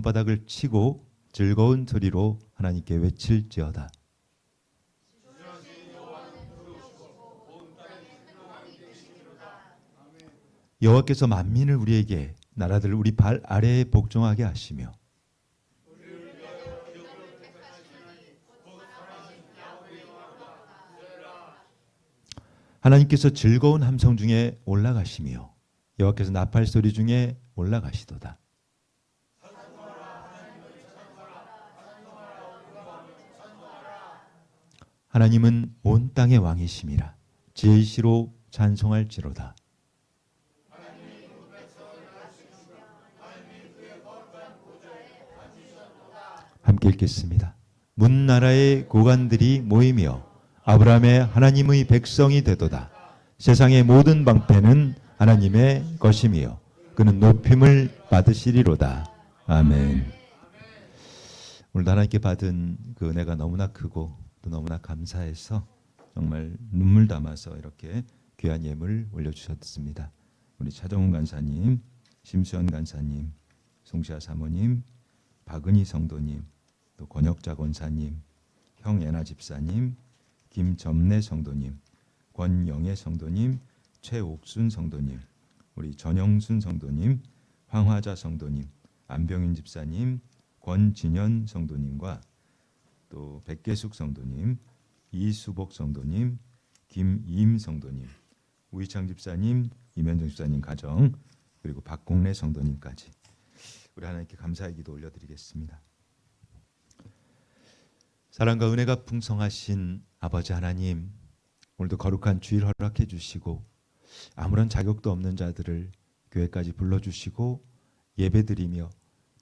손바닥을 치고 즐거운 소리로 하나님께 외칠지어다. 여호와께서 만민을 우리에게 나라들을 우리 발 아래에 복종하게 하시며 하나님께서 즐거운 함성 중에 올라가시며 여호와께서 나팔 소리 중에 올라가시도다. 하나님은 온 땅의 왕이심이라 지혜시로 찬송할지로다. 함께 읽겠습니다. 문 나라의 고관들이 모이며 아브라함의 하나님의 백성이 되도다. 세상의 모든 방패는 하나님의 것이며 그는 높임을 받으시리로다. 아멘. 오늘도 하나님께 받은 그 은혜가 너무나 크고 또 너무나 감사해서 정말 눈물 담아서 이렇게 귀한 예물 올려주셨습니다. 우리 차정훈 간사님, 심수현 간사님, 송시아 사모님, 박은희 성도님, 또 권혁자 권사님, 형애나 집사님, 김점래 성도님, 권영애 성도님, 최옥순 성도님, 우리 전영순 성도님, 황화자 성도님, 안병윤 집사님, 권진현 성도님과 또 백계숙 성도님, 이수복 성도님, 김이임 성도님, 우희창 집사님, 이면정 집사님 가정, 그리고 박공래 성도님까지 우리 하나님께 감사의 기도 올려드리겠습니다. 사랑과 은혜가 풍성하신 아버지 하나님, 오늘도 거룩한 주일 허락해 주시고 아무런 자격도 없는 자들을 교회까지 불러주시고 예배드리며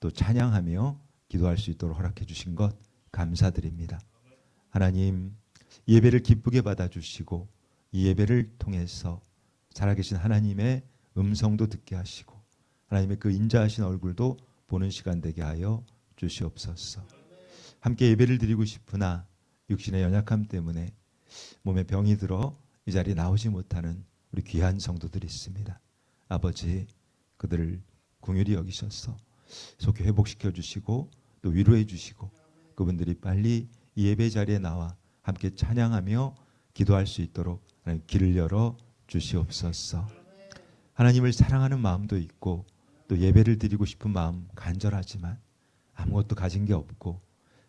또 찬양하며 기도할 수 있도록 허락해 주신 것 감사드립니다. 하나님, 예배를 기쁘게 받아주시고 이 예배를 통해서 살아계신 하나님의 음성도 듣게 하시고 하나님의 그 인자하신 얼굴도 보는 시간 되게 하여 주시옵소서. 함께 예배를 드리고 싶으나 육신의 연약함 때문에 몸에 병이 들어 이 자리에 나오지 못하는 우리 귀한 성도들이 있습니다. 아버지, 그들을 긍휼히 여기셔서 속히 회복시켜 주시고 또 위로해 주시고 그분들이 빨리 이 예배 자리에 나와 함께 찬양하며 기도할 수 있도록 하나님 길을 열어 주시옵소서. 하나님을 사랑하는 마음도 있고 또 예배를 드리고 싶은 마음 간절하지만 아무것도 가진 게 없고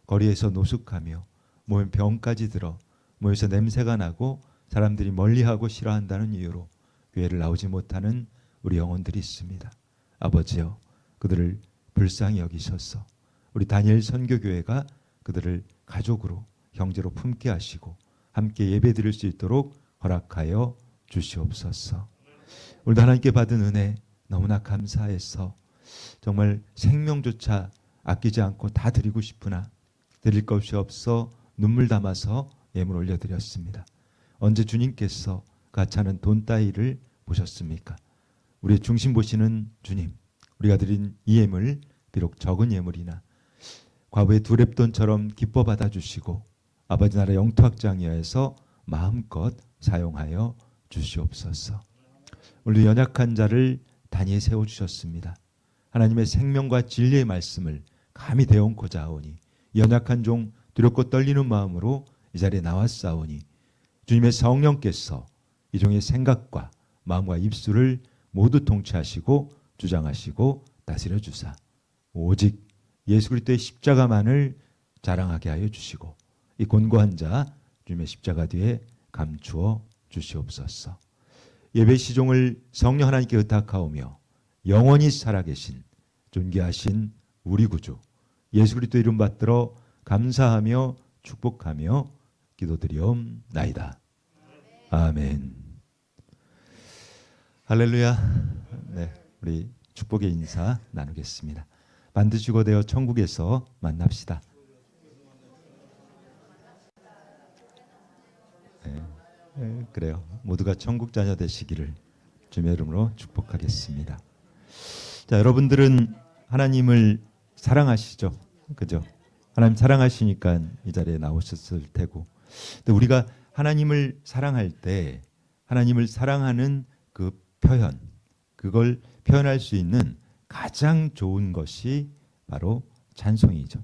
거리에서 노숙하며 몸에 병까지 들어 몸에서 냄새가 나고 사람들이 멀리하고 싫어한다는 이유로 교회를 나오지 못하는 우리 영혼들이 있습니다. 아버지여, 그들을 불쌍히 여기셔서 우리 다니엘 선교교회가 그들을 가족으로 형제로 품게 하시고 함께 예배 드릴 수 있도록 허락하여 주시옵소서. 오늘도 하나님께 받은 은혜 너무나 감사해서 정말 생명조차 아끼지 않고 다 드리고 싶으나 드릴 것이 없어 눈물 담아서 예물 올려드렸습니다. 언제 주님께서 가차는 돈 따위를 보셨습니까? 우리의 중심 보시는 주님, 우리가 드린 이 예물 비록 적은 예물이나 과부의 두 렙돈처럼 기뻐 받아주시고 아버지 나라 영토 확장위하여서 마음껏 사용하여 주시옵소서. 우리 연약한 자를 단위에 세워주셨습니다. 하나님의 생명과 진리의 말씀을 감히 대언고자 하오니 연약한 종 두렵고 떨리는 마음으로 이 자리에 나왔사오니 주님의 성령께서 이 종의 생각과 마음과 입술을 모두 통치하시고 주장하시고 다스려 주사 오직 예수 그리스도의 십자가만을 자랑하게 하여 주시고 이 곤고한 자 주님의 십자가 뒤에 감추어 주시옵소서. 예배 시종을 성령 하나님께 의탁하오며 영원히 살아계신 존귀하신 우리 구주 예수 그리스도 이름 받들어 감사하며 축복하며 기도드리옵나이다. 아멘. 할렐루야. 네, 우리 축복의 인사 나누겠습니다. 반드시 고되어 천국에서 만납시다. 네, 그래요. 모두가 천국 자녀 되시기를 주님의 이름으로 축복하겠습니다. 자, 여러분들은 하나님을 사랑하시죠? 그죠? 하나님 사랑하시니까 이 자리에 나오셨을 테고, 또 우리가 하나님을 사랑할 때 하나님을 사랑하는 그 표현, 그걸 표현할 수 있는 가장 좋은 것이 바로 찬송이죠.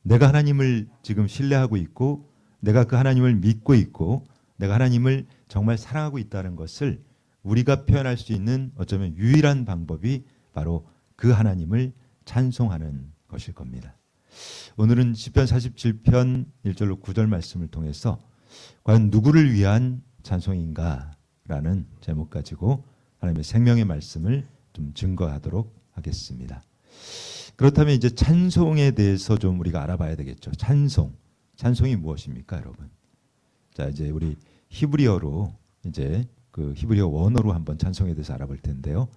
내가 하나님을 지금 신뢰하고 있고 내가 그 하나님을 믿고 있고 내가 하나님을 정말 사랑하고 있다는 것을 우리가 표현할 수 있는 어쩌면 유일한 방법이 바로 그 하나님을 찬송하는 것일 겁니다. 오늘은 시편 47편 1절로 9절 말씀을 통해서 과연 누구를 위한 찬송인가라는 제목 가지고 하나님의 생명의 말씀을 좀 증거하도록 하겠습니다. 그렇다면 이제 찬송에 대해서 좀 우리가 알아봐야 되겠죠. 찬송이 무엇입니까, 여러분? 자, 이제 우리 히브리어로 이제 그 히브리어 원어로 한번 찬송에 대해서 알아볼 텐데요.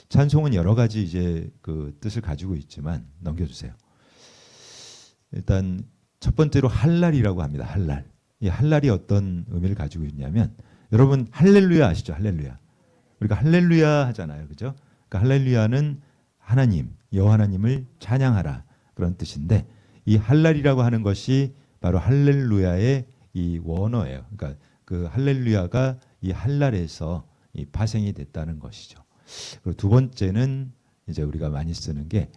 찬송은 여러 가지 이제 그 뜻을 가지고 있지만 넘겨주세요. 일단 첫 번째로 할랄이라고 합니다. 할랄. 이 할랄이 어떤 의미를 가지고 있냐면 여러분 할렐루야 아시죠? 할렐루야. 우리가 할렐루야 하잖아요, 그죠? 그러니까 할렐루야는 하나님, 여호와 하나님을 찬양하라 그런 뜻인데 이 할랄이라고 하는 것이 바로 할렐루야의 이 원어예요. 그러니까 그 할렐루야가 이 할랄에서 이 파생이 됐다는 것이죠. 그리고 두 번째는 이제 우리가 많이 쓰는 게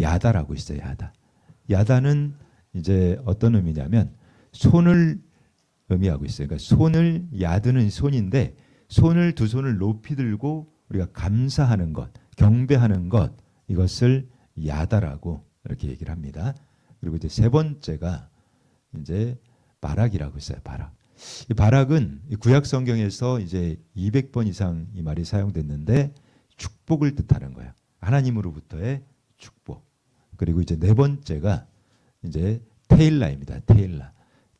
야다라고 있어요. 야다는 이제 어떤 의미냐면 손을 의미하고 있어요. 그러니까 손을 야드는 손인데 손을 두 손을 높이 들고 우리가 감사하는 것, 경배하는 것 이것을 야다라고 이렇게 얘기를 합니다. 그리고 이제 세 번째가 이제 바락이라고 있어요. 바락. 이 바락은 구약 성경에서 이제 200번 이상 이 말이 사용됐는데 축복을 뜻하는 거예요. 하나님으로부터의 축복. 그리고 이제 네 번째가 이제 테일라입니다.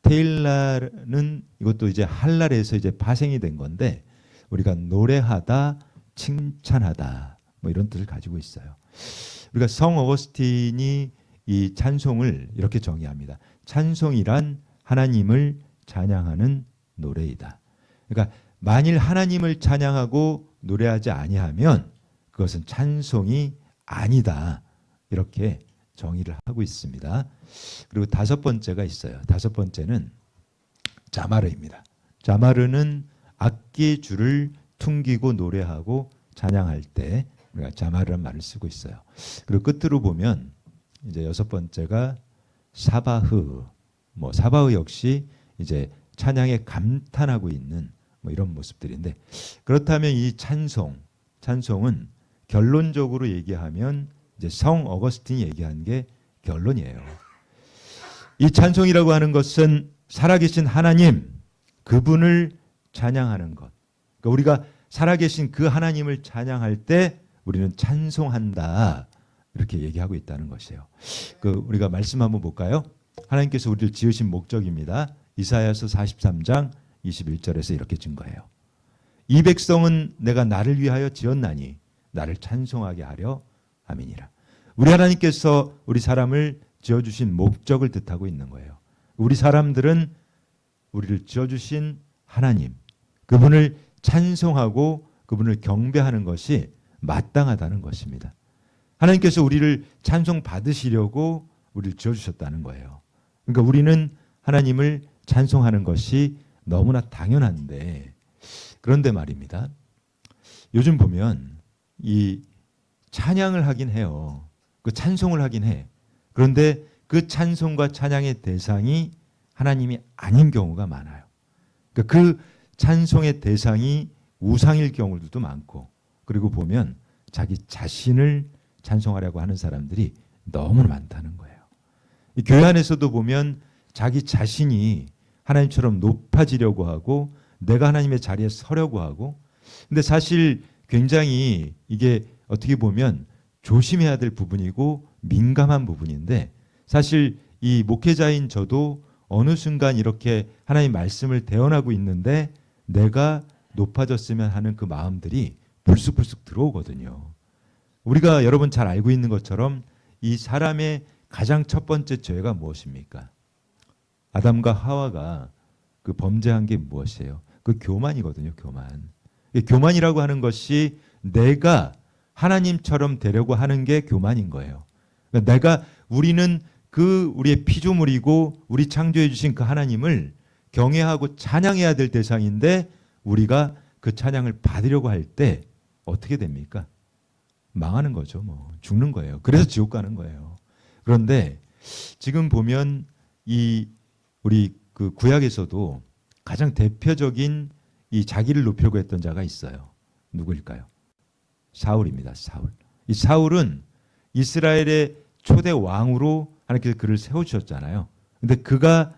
테일라는 이것도 이제 할랄에서 이제 파생이 된 건데 우리가 노래하다, 칭찬하다 뭐 이런 뜻을 가지고 있어요. 우리가 성 어거스틴이 이 찬송을 이렇게 정의합니다. 찬송이란 하나님을 찬양하는 노래이다. 그러니까 만일 하나님을 찬양하고 노래하지 아니하면 그것은 찬송이 아니다. 이렇게 정의를 하고 있습니다. 그리고 다섯 번째가 있어요. 다섯 번째는 자마르입니다. 자마르는 악기의 줄을 퉁기고 노래하고 찬양할 때 우리가 자마르란 말을 쓰고 있어요. 그리고 끝으로 보면 이제 여섯 번째가 사바흐. 사바흐 역시 이제 찬양에 감탄하고 있는 이런 모습들인데 그렇다면 이 찬송은 결론적으로 얘기하면 이제 성 어거스틴이 얘기한 게 결론이에요. 이 찬송이라고 하는 것은 살아계신 하나님 그분을 찬양하는 것. 그러니까 우리가 살아계신 그 하나님을 찬양할 때 우리는 찬송한다 이렇게 얘기하고 있다는 것이에요. 우리가 말씀 한번 볼까요? 하나님께서 우리를 지으신 목적입니다. 이사야서 43장 21절에서 이렇게 증거해요. 이 백성은 내가 나를 위하여 지었나니 나를 찬송하게 하려 함이니라. 우리 하나님께서 우리 사람을 지어주신 목적을 뜻하고 있는 거예요. 우리 사람들은 우리를 지어주신 하나님 그분을 찬송하고 그분을 경배하는 것이 마땅하다는 것입니다. 하나님께서 우리를 찬송 받으시려고 우리를 지어주셨다는 거예요. 그러니까 우리는 하나님을 찬송하는 것이 너무나 당연한데 그런데 말입니다. 요즘 보면 이 찬양을 하긴 해요. 그 찬송을 하긴 해. 그런데 그 찬송과 찬양의 대상이 하나님이 아닌 경우가 많아요. 그러니까 그 찬송의 대상이 우상일 경우도 많고 그리고 보면 자기 자신을 찬송하려고 하는 사람들이 너무 많다는 거예요. 이 교회 안에서도 보면 자기 자신이 하나님처럼 높아지려고 하고 내가 하나님의 자리에 서려고 하고 근데 사실 굉장히 이게 어떻게 보면 조심해야 될 부분이고 민감한 부분인데 사실 이 목회자인 저도 어느 순간 이렇게 하나님 말씀을 대언하고 있는데 내가 높아졌으면 하는 그 마음들이 불쑥불쑥 들어오거든요. 우리가 여러분 잘 알고 있는 것처럼 이 사람의 가장 첫 번째 죄가 무엇입니까? 아담과 하와가 그 범죄한 게 무엇이에요? 그 교만이거든요. 교만이라고 하는 것이 내가 하나님처럼 되려고 하는 게 교만인 거예요. 그러니까 우리는 그 우리의 피조물이고 우리 창조해 주신 그 하나님을 경외하고 찬양해야 될 대상인데 우리가 그 찬양을 받으려고 할 때 어떻게 됩니까? 망하는 거죠. 뭐 죽는 거예요. 그래서 지옥 가는 거예요. 그런데 지금 보면 이 우리 그 구약에서도 가장 대표적인 이 자기를 높이려고 했던 자가 있어요. 누구일까요? 사울입니다. 사울. 이 사울은 이스라엘의 초대 왕으로 하나님께서 그를 세우셨잖아요. 근데 그가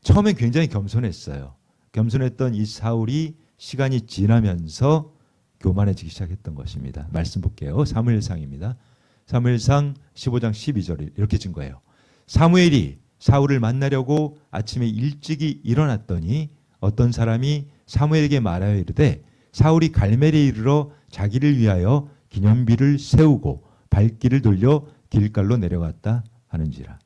처음엔 굉장히 겸손했어요. 겸손했던 이 사울이 시간이 지나면서 교만해지기 시작했던 것입니다. 말씀 볼게요. 사무엘상입니다. 사무엘상 15장 12절에 이렇게 진 거예요. 사무엘이 사울을 만나려고 아침에 일찍이 일어났더니 어떤 사람이 사무엘에게 말하여 이르되 사울이 갈멜에 이르러 자기를 위하여 기념비를 세우고 발길을 돌려 길갈로 내려갔다 하는지라.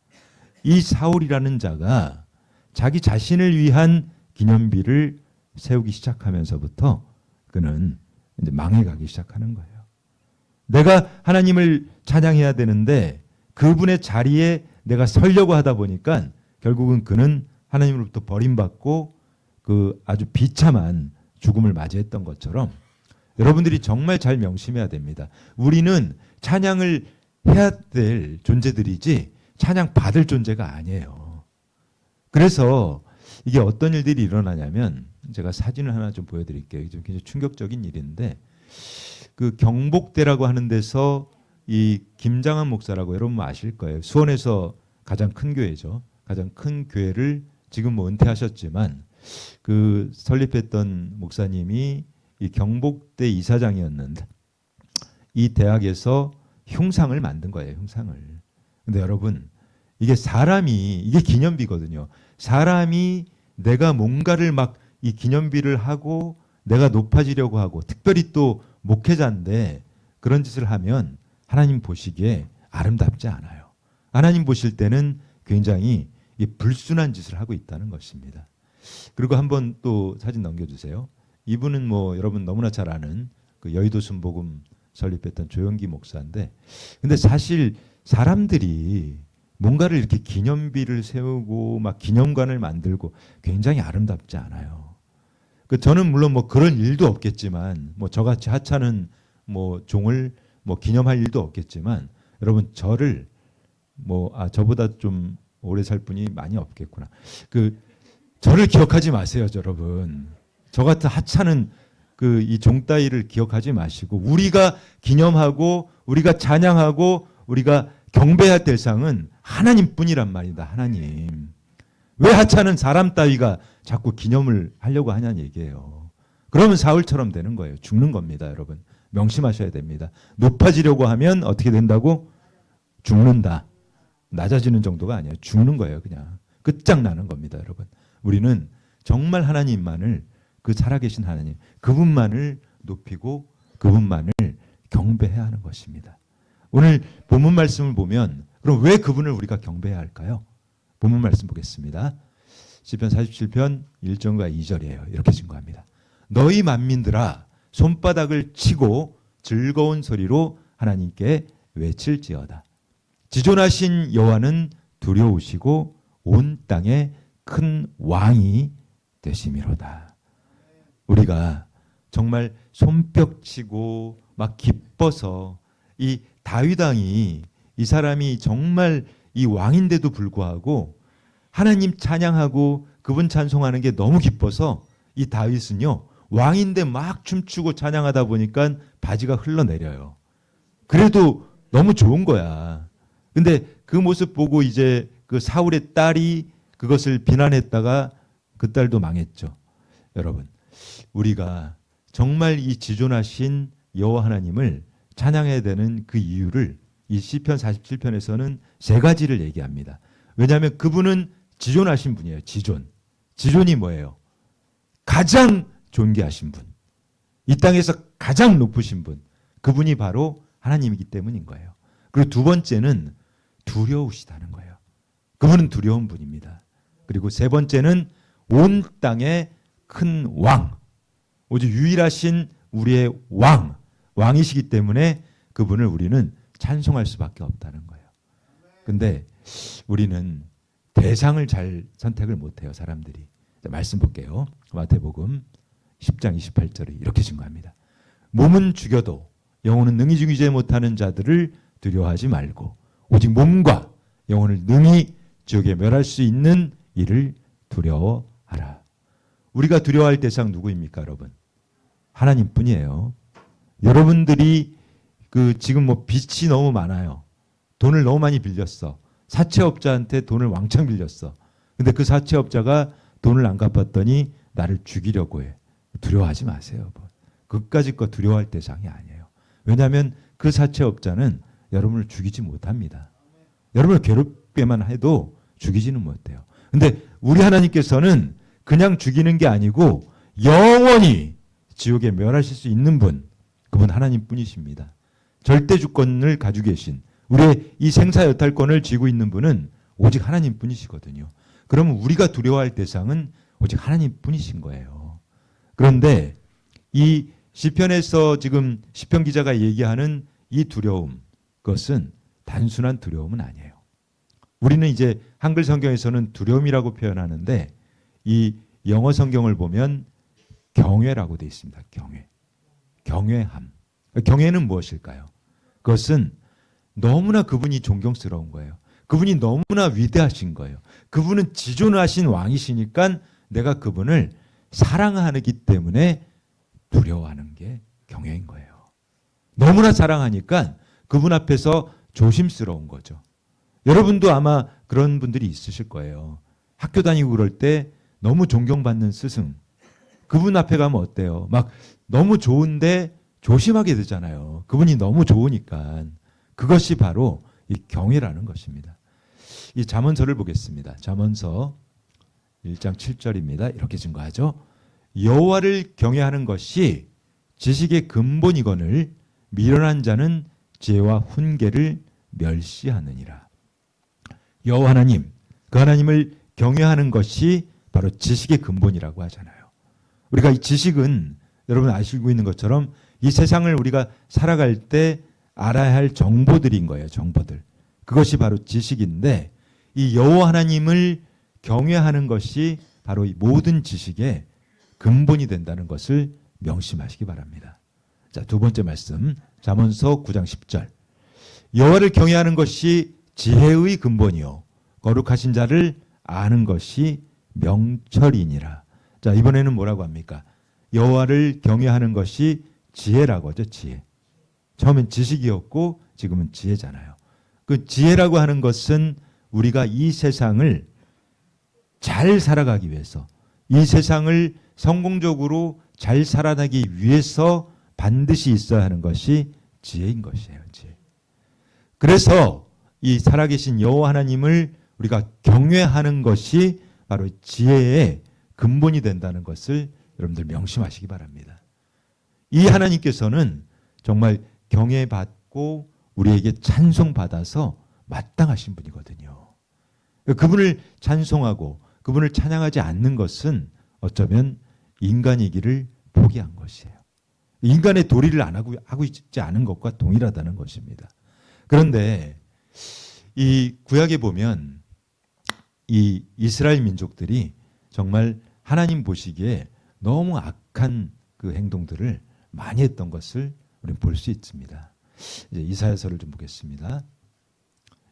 이 사울이라는 자가 자기 자신을 위한 기념비를 세우기 시작하면서부터 그는 이제 망해가기 시작하는 거예요. 내가 하나님을 찬양해야 되는데 그분의 자리에 내가 서려고 하다 보니까 결국은 그는 하나님으로부터 버림받고 그 아주 비참한 죽음을 맞이했던 것처럼 여러분들이 정말 잘 명심해야 됩니다. 우리는 찬양을 해야 될 존재들이지 찬양 받을 존재가 아니에요. 그래서 이게 어떤 일들이 일어나냐면 제가 사진을 하나 좀 보여드릴게요. 좀 굉장히 충격적인 일인데 그 경복대라고 하는 데서 이 김장한 목사라고 여러분 아실 거예요. 수원에서 가장 큰 교회죠. 가장 큰 교회를 지금 뭐 은퇴하셨지만 그 설립했던 목사님이 이 경복대 이사장이었는데 이 대학에서 흉상을 만든 거예요. 흉상을. 근데 여러분 이게 사람이 이게 기념비거든요. 사람이 내가 뭔가를 막 이 기념비를 하고 내가 높아지려고 하고 특별히 또 목회자인데 그런 짓을 하면 하나님 보시기에 아름답지 않아요. 하나님 보실 때는 굉장히 불순한 짓을 하고 있다는 것입니다. 그리고 한번 또 사진 넘겨주세요. 이분은 뭐 여러분 너무나 잘 아는 그 여의도 순복음 설립했던 조영기 목사인데 근데 사실 사람들이 뭔가를 이렇게 기념비를 세우고 막 기념관을 만들고 굉장히 아름답지 않아요. 그 저는 물론 뭐 그런 일도 없겠지만 뭐 저같이 하찮은 뭐 종을 뭐 기념할 일도 없겠지만 여러분 저를 뭐 저보다 좀 오래 살 분이 많이 없겠구나. 그 저를 기억하지 마세요, 여러분. 저 같은 하찮은 그 이 종 따위를 기억하지 마시고 우리가 기념하고 우리가 찬양하고 우리가 경배할 대상은 하나님뿐이란 말이다. 하나님. 왜 하찮은 사람 따위가 자꾸 기념을 하려고 하냐는 얘기예요. 그러면 사울처럼 되는 거예요. 죽는 겁니다, 여러분. 명심하셔야 됩니다. 높아지려고 하면 어떻게 된다고? 죽는다. 낮아지는 정도가 아니에요. 죽는 거예요, 그냥. 끝장나는 겁니다, 여러분. 우리는 정말 하나님만을 그 살아계신 하나님, 그분만을 높이고 그분만을 경배해야 하는 것입니다. 오늘 본문 말씀을 보면 그럼 왜 그분을 우리가 경배해야 할까요? 본문 말씀 보겠습니다. 시편 47편 1절과 2절이에요. 이렇게 증거합니다. 너희 만민들아 손바닥을 치고 즐거운 소리로 하나님께 외칠지어다. 지존하신 여호와는 두려우시고 온 땅에 큰 왕이 되심이로다. 우리가 정말 손뼉치고 막 기뻐서 이 다윗 왕이 이 사람이 정말 이 왕인데도 불구하고 하나님 찬양하고 그분 찬송하는 게 너무 기뻐서 이 다윗은요 왕인데 막 춤추고 찬양하다 보니까 바지가 흘러내려요. 그래도 너무 좋은 거야. 근데 그 모습 보고 이제 그 사울의 딸이 그것을 비난했다가 그 딸도 망했죠. 여러분, 우리가 정말 이 지존하신 여호와 하나님을 찬양해야 되는 그 이유를 이 시편 47편에서는 세 가지를 얘기합니다. 왜냐하면 그분은 지존하신 분이에요. 지존. 지존이 뭐예요? 가장 존귀하신 분. 이 땅에서 가장 높으신 분. 그분이 바로 하나님이기 때문인 거예요. 그리고 두 번째는 두려우시다는 거예요. 그분은 두려운 분입니다. 그리고 세 번째는 온 땅의 큰 왕. 오직 유일하신 우리의 왕. 왕이시기 때문에 그분을 우리는 찬송할 수밖에 없다는 거예요. 근데 우리는 대상을 잘 선택을 못해요. 사람들이. 말씀 볼게요. 마태복음 10장 28절에 이렇게 증거합니다. 몸은 죽여도 영혼은 능히 죽이지 못하는 자들을 두려워하지 말고 오직 몸과 영혼을 능히 지옥에 멸할 수 있는 이를 두려워하라. 우리가 두려워할 대상 누구입니까, 여러분? 하나님뿐이에요. 여러분들이 지금 빚이 너무 많아요. 돈을 너무 많이 빌렸어. 사채업자한테 돈을 왕창 빌렸어. 근데 그 사채업자가 돈을 안 갚았더니 나를 죽이려고 해. 두려워하지 마세요, 여러분. 그까짓 거 두려워할 대상이 아니에요. 왜냐하면 그 사채업자는 여러분을 죽이지 못합니다. 여러분을 괴롭게만 해도 죽이지는 못해요. 근데 우리 하나님께서는 그냥 죽이는 게 아니고 영원히 지옥에 멸하실 수 있는 분, 그분 하나님뿐이십니다. 절대 주권을 가지고 계신, 우리의 이 생사여탈권을 쥐고 있는 분은 오직 하나님뿐이시거든요. 그러면 우리가 두려워할 대상은 오직 하나님뿐이신 거예요. 그런데 이 시편에서 지금 시편 기자가 얘기하는 이 두려움, 그것은 단순한 두려움은 아니에요. 우리는 이제 한글 성경에서는 두려움이라고 표현하는데 이 영어 성경을 보면 경외라고 되어 있습니다. 경외함. 경외는 무엇일까요? 그것은 너무나 그분이 존경스러운 거예요. 그분이 너무나 위대하신 거예요. 그분은 지존하신 왕이시니까 내가 그분을 사랑하기 때문에 두려워하는 게 경외인 거예요. 너무나 사랑하니까 그분 앞에서 조심스러운 거죠. 여러분도 아마 그런 분들이 있으실 거예요. 학교 다니고 그럴 때 너무 존경받는 스승, 그분 앞에 가면 어때요? 막 너무 좋은데 조심하게 되잖아요. 그분이 너무 좋으니까. 그것이 바로 이 경외라는 것입니다. 이 잠언서를 보겠습니다. 잠언서 1장 7절입니다. 이렇게 증거하죠. 여호와를 경외하는 것이 지식의 근본이거늘 미련한 자는 지혜와 훈계를 멸시하느니라. 여호와 하나님, 그 하나님을 경외하는 것이 바로 지식의 근본이라고 하잖아요. 우리가 이 지식은 여러분 아시고 있는 것처럼 이 세상을 우리가 살아갈 때 알아야 할 정보들인 거예요. 정보들. 그것이 바로 지식인데 이 여호와 하나님을 경외하는 것이 바로 이 모든 지식의 근본이 된다는 것을 명심하시기 바랍니다. 자, 두 번째 말씀. 잠언서 9장 10절. 여호와를 경외하는 것이 지혜의 근본이요 거룩하신 자를 아는 것이 명철이니라. 자, 이번에는 뭐라고 합니까? 여호와를 경외하는 것이 지혜라고 하죠. 지혜. 처음엔 지식이었고 지금은 지혜잖아요. 그 지혜라고 하는 것은 우리가 이 세상을 잘 살아가기 위해서, 이 세상을 성공적으로 잘 살아가기 위해서 반드시 있어야 하는 것이 지혜인 것이에요. 지혜. 그래서 이 살아계신 여호와 하나님을 우리가 경외하는 것이 바로 지혜의 근본이 된다는 것을 여러분들 명심하시기 바랍니다. 이 하나님께서는 정말 경외받고 우리에게 찬송받아서 마땅하신 분이거든요. 그분을 찬송하고 그분을 찬양하지 않는 것은 어쩌면 인간이기를 포기한 것이에요. 인간의 도리를 안 하고 있지 않은 것과 동일하다는 것입니다. 그런데 이 구약에 보면 이 이스라엘 민족들이 정말 하나님 보시기에 너무 악한 그 행동들을 많이 했던 것을 우리는 볼 수 있습니다. 이제 이사야서를 좀 보겠습니다.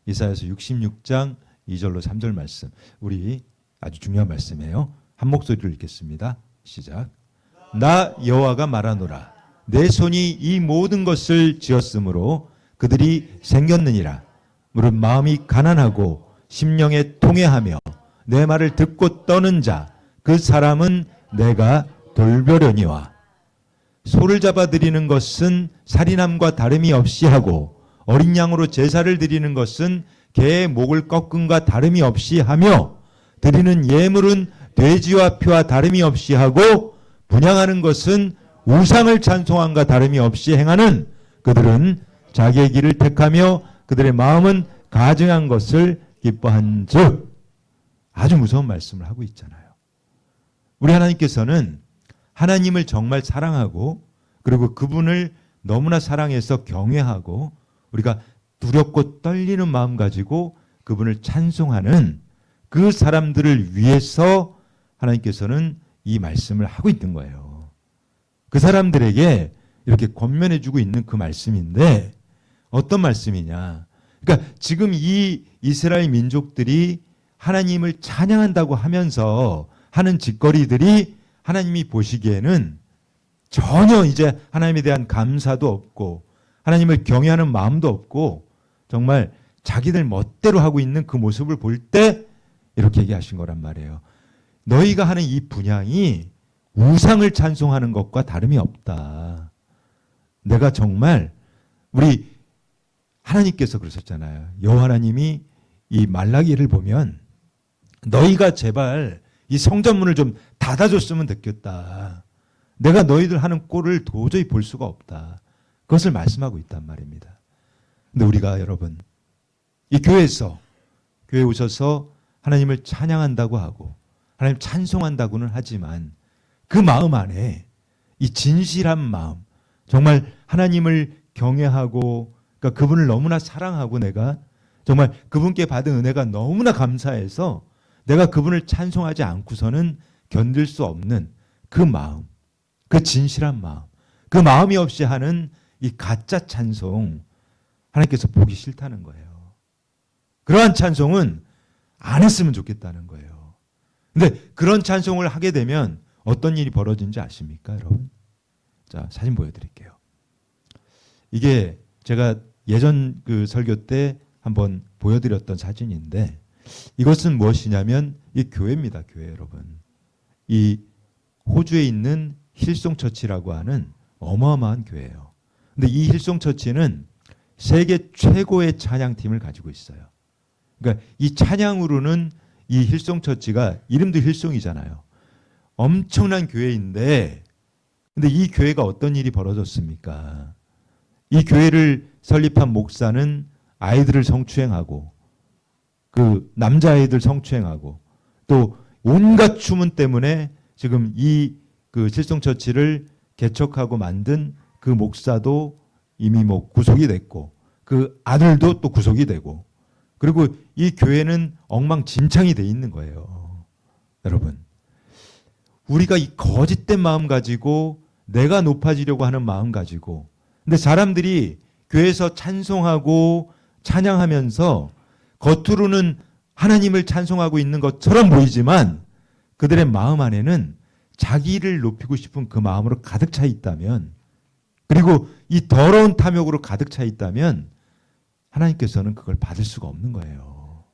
이사야서 66장 2절로 3절 말씀. 우리 아주 중요한 말씀이에요. 한 목소리로 읽겠습니다. 시작. 나 여호와가 말하노라. 내 손이 이 모든 것을 지었으므로 그들이 생겼느니라. 무릇 마음이 가난하고 심령에 통회하며 내 말을 듣고 떠는 자 그 사람은 내가 돌벼려니와. 소를 잡아 드리는 것은 살인함과 다름이 없이 하고 어린 양으로 제사를 드리는 것은 개의 목을 꺾음과 다름이 없이 하며 드리는 예물은 돼지와 피와 다름이 없이 하고 분향하는 것은 우상을 찬송함과 다름이 없이 행하는 그들은 자기의 길을 택하며 그들의 마음은 가증한 것을 기뻐한 즉. 아주 무서운 말씀을 하고 있잖아요. 우리 하나님께서는 하나님을 정말 사랑하고 그리고 그분을 너무나 사랑해서 경외하고 우리가 두렵고 떨리는 마음 가지고 그분을 찬송하는 그 사람들을 위해서 하나님께서는 이 말씀을 하고 있는 거예요. 그 사람들에게 이렇게 권면해주고 있는 그 말씀인데 어떤 말씀이냐? 그러니까 지금 이 이스라엘 민족들이 하나님을 찬양한다고 하면서 하는 짓거리들이 하나님이 보시기에는 전혀 이제 하나님에 대한 감사도 없고 하나님을 경외하는 마음도 없고 정말 자기들 멋대로 하고 있는 그 모습을 볼 때 이렇게 얘기하신 거란 말이에요. 너희가 하는 이 분향이 우상을 찬송하는 것과 다름이 없다. 내가 정말 우리 하나님께서 그러셨잖아요. 여호와 하나님이 이 말라기를 보면 너희가 제발 이 성전문을 좀 닫아줬으면 좋겠다. 내가 너희들 하는 꼴을 도저히 볼 수가 없다. 그것을 말씀하고 있단 말입니다. 근데 우리가 여러분 이 교회에서 교회에 오셔서 하나님을 찬양한다고 하고 하나님 찬송한다고는 하지만 그 마음 안에 이 진실한 마음 정말 하나님을 경외하고 그러니까 그분을 너무나 사랑하고 내가 정말 그분께 받은 은혜가 너무나 감사해서 내가 그분을 찬송하지 않고서는 견딜 수 없는 그 마음, 그 진실한 마음, 그 마음이 없이 하는 이 가짜 찬송 하나님께서 보기 싫다는 거예요. 그러한 찬송은 안 했으면 좋겠다는 거예요. 근데 그런 찬송을 하게 되면 어떤 일이 벌어진지 아십니까, 여러분? 자, 사진 보여드릴게요. 이게 제가 예전 그 설교 때 한번 보여드렸던 사진인데 이것은 무엇이냐면 이 교회입니다, 교회 여러분. 이 호주에 있는 힐송처치라고 하는 어마어마한 교회예요. 근데 이 힐송처치는 세계 최고의 찬양팀을 가지고 있어요. 그러니까 이 찬양으로는 이 힐송처치가 이름도 힐송이잖아요. 엄청난 교회인데 근데 이 교회가 어떤 일이 벌어졌습니까? 이 교회를 설립한 목사는 아이들을 성추행하고 그 남자아이들 성추행하고 또 온갖 추문 때문에 지금 이 그 힐송처치를 개척하고 만든 그 목사도 이미 뭐 구속이 됐고 그 아들도 또 구속이 되고 그리고 이 교회는 엉망진창이 돼 있는 거예요. 여러분 우리가 이 거짓된 마음 가지고 내가 높아지려고 하는 마음 가지고 근데 사람들이 교회에서 찬송하고 찬양하면서 겉으로는 하나님을 찬송하고 있는 것처럼 보이지만 그들의 마음 안에는 자기를 높이고 싶은 그 마음으로 가득 차 있다면 그리고 이 더러운 탐욕으로 가득 차 있다면 하나님께서는 그걸 받을 수가 없는 거예요.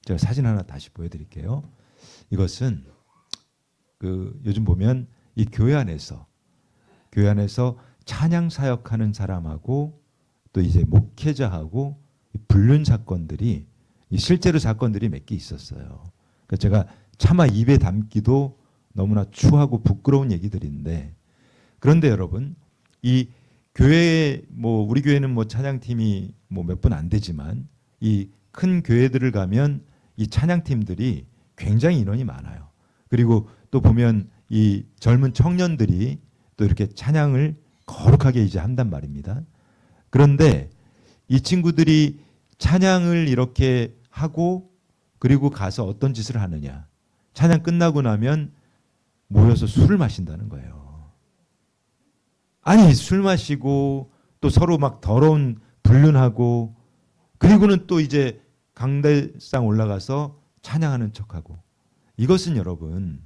제가 사진 하나 다시 보여드릴게요. 이것은 그 요즘 보면 이 교회 안에서 찬양 사역하는 사람하고 또 이제 목회자하고 불륜 사건들이 실제로 사건들이 몇 개 있었어요. 그러니까 제가 차마 입에 담기도 너무나 추하고 부끄러운 얘기들인데 그런데 여러분 이 교회에 뭐 우리 교회는 뭐 찬양팀이 뭐 몇 분 안 되지만 이 큰 교회들을 가면 이 찬양팀들이 굉장히 인원이 많아요. 그리고 또 보면 이 젊은 청년들이 또 이렇게 찬양을 거룩하게 이제 한단 말입니다. 그런데 이 친구들이 찬양을 이렇게 하고 그리고 가서 어떤 짓을 하느냐. 찬양 끝나고 나면 모여서 술을 마신다는 거예요. 아니 술 마시고 또 서로 막 더러운 불륜하고 그리고는 또 이제 강대상 올라가서 찬양하는 척하고 이것은 여러분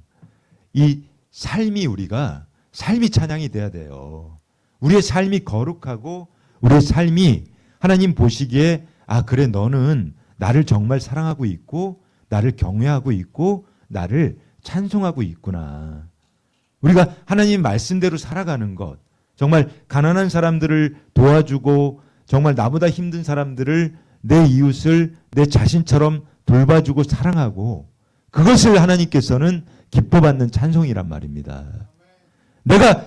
이 삶이 우리가 삶이 찬양이 돼야 돼요. 우리의 삶이 거룩하고 우리의 삶이 하나님 보시기에 아 그래 너는 나를 정말 사랑하고 있고 나를 경외하고 있고 나를 찬송하고 있구나. 우리가 하나님 말씀대로 살아가는 것 정말 가난한 사람들을 도와주고 정말 나보다 힘든 사람들을 내 이웃을 내 자신처럼 돌봐주고 사랑하고 그것을 하나님께서는 기뻐받는 찬송이란 말입니다. 내가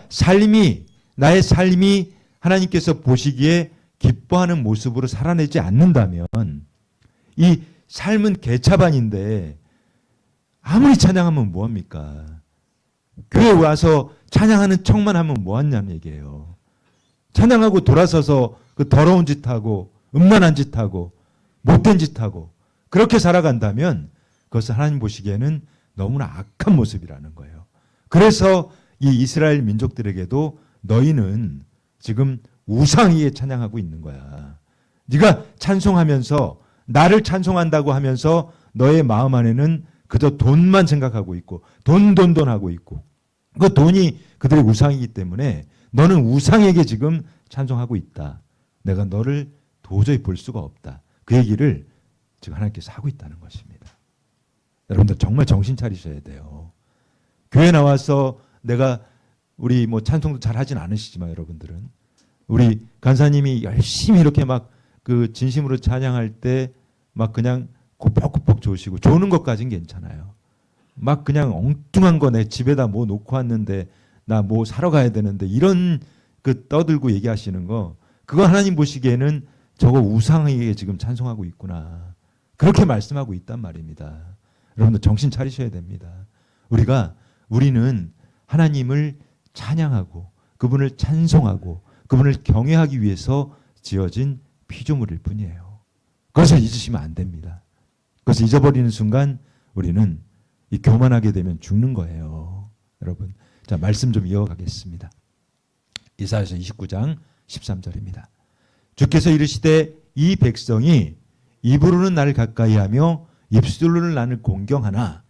나의 삶이 하나님께서 보시기에 기뻐하는 모습으로 살아내지 않는다면 이 삶은 개차반인데 아무리 찬양하면 뭐합니까? 교회 와서 찬양하는 척만 하면 뭐하냐는 얘기예요. 찬양하고 돌아서서 그 더러운 짓하고 음란한 짓하고 못된 짓하고 그렇게 살아간다면 그것은 하나님 보시기에는 너무나 악한 모습이라는 거예요. 그래서 이 이스라엘 민족들에게도 너희는 지금 우상에게 찬양하고 있는 거야. 네가 찬송하면서 나를 찬송한다고 하면서 너의 마음 안에는 그저 돈만 생각하고 있고 돈 하고 있고 그 돈이 그들의 우상이기 때문에 너는 우상에게 지금 찬송하고 있다. 내가 너를 도저히 볼 수가 없다. 그 얘기를 지금 하나님께서 하고 있다는 것입니다. 여러분들 정말 정신 차리셔야 돼요. 교회 나와서 내가 우리 뭐 찬송도 잘 하진 않으시지만 여러분들은 우리 간사님이 열심히 이렇게 막 그 진심으로 찬양할 때 막 그냥 고폭고폭 좋으시고 좋은 것까진 괜찮아요. 막 그냥 엉뚱한 거 내 집에다 뭐 놓고 왔는데 나 뭐 사러 가야 되는데 이런 그 떠들고 얘기하시는 거 그거 하나님 보시기에는 저거 우상에게 지금 찬송하고 있구나. 그렇게 말씀하고 있단 말입니다. 여러분들 정신 차리셔야 됩니다. 우리는 하나님을 찬양하고 그분을 찬송하고 그분을 경외하기 위해서 지어진 피조물일 뿐이에요. 그것을 잊으시면 안 됩니다. 그것을 잊어버리는 순간 우리는 이 교만하게 되면 죽는 거예요. 여러분, 자 말씀 좀 이어가겠습니다. 이사야서 29장 13절입니다. 주께서 이르시되 이 백성이 입으로는 나를 가까이하며 입술로는 나를 공경하나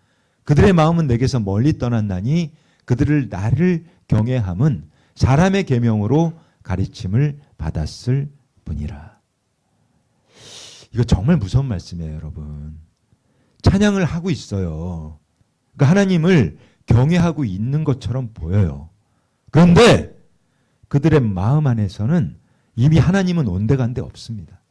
그들의 마음은 내게서 멀리 떠났나니 그들을 나를 경외함은 사람의 계명으로 가르침을 받았을 뿐이라. 이거 정말 무서운 말씀이에요, 여러분. 찬양을 하고 있어요. 그러니까 하나님을 경외하고 있는 것처럼 보여요. 그런데 그들의 마음 안에서는 이미 하나님은 온데간데 없습니다.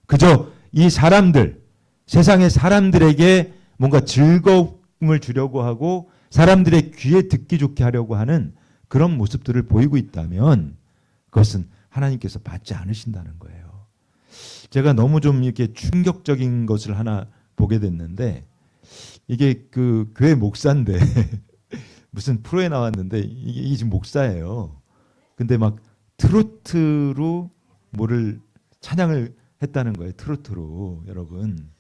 그저 이 사람들, 세상의 사람들에게 뭔가 즐거움을 주려고 하고 사람들의 귀에 듣기 좋게 하려고 하는 그런 모습들을 보이고 있다면 그것은 하나님께서 받지 않으신다는 거예요. 제가 너무 좀 이렇게 충격적인 것을 하나 보게 됐는데 이게 그 교회 목사인데 무슨 프로에 나왔는데 이게 지금 목사예요. 근데 막 트로트로 뭐를 찬양을 했다는 거예요. 트로트로. 여러분.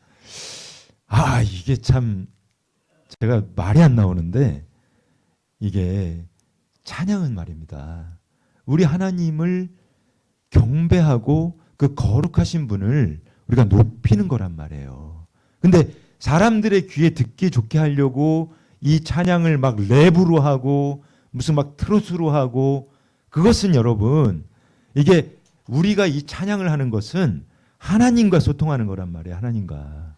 아, 이게 참 제가 말이 안 나오는데 이게 찬양은 말입니다. 우리 하나님을 경배하고 그 거룩하신 분을 우리가 높이는 거란 말이에요. 근데 사람들의 귀에 듣기 좋게 하려고 이 찬양을 막 랩으로 하고 무슨 막 트로트로 하고 그것은 여러분 이게 우리가 이 찬양을 하는 것은 하나님과 소통하는 거란 말이에요. 하나님과.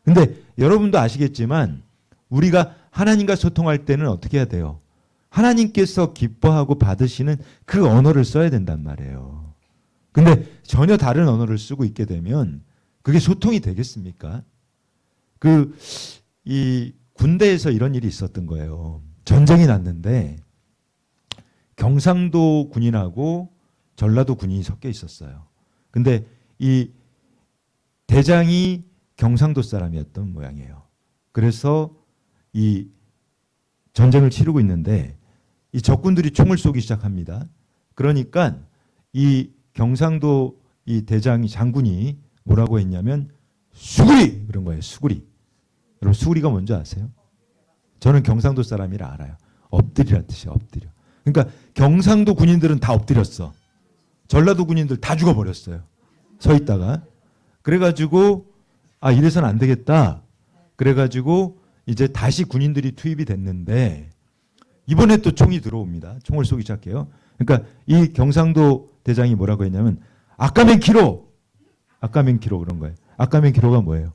근데 여러분도 아시겠지만 우리가 하나님과 소통할 때는 어떻게 해야 돼요? 하나님께서 기뻐하고 받으시는 그 언어를 써야 된단 말이에요. 근데 전혀 다른 언어를 쓰고 있게 되면 그게 소통이 되겠습니까? 이 군대에서 이런 일이 있었던 거예요. 전쟁이 났는데 경상도 군인하고 전라도 군인이 섞여 있었어요. 근데 이 대장이 경상도 사람이었던 모양이에요. 그래서 이 전쟁을 치르고 있는데 이 적군들이 총을 쏘기 시작합니다. 그러니까 이 경상도 이 대장이 장군이 뭐라고 했냐면 수구리 그런 거예요. 수구리. 여러분 수구리가 뭔지 아세요? 저는 경상도 사람이라 알아요. 엎드리란 뜻이에요. 엎드려. 그러니까 경상도 군인들은 다 엎드렸어. 전라도 군인들 다 죽어버렸어요. 서 있다가. 그래가지고 아 이래서는 안 되겠다. 그래가지고 이제 다시 군인들이 투입이 됐는데 이번에 또 총이 들어옵니다. 총을 쏘기 시작해요. 그러니까 이 경상도 대장이 뭐라고 했냐면 아까면 키로 그런 거예요. 아까면 키로가 뭐예요?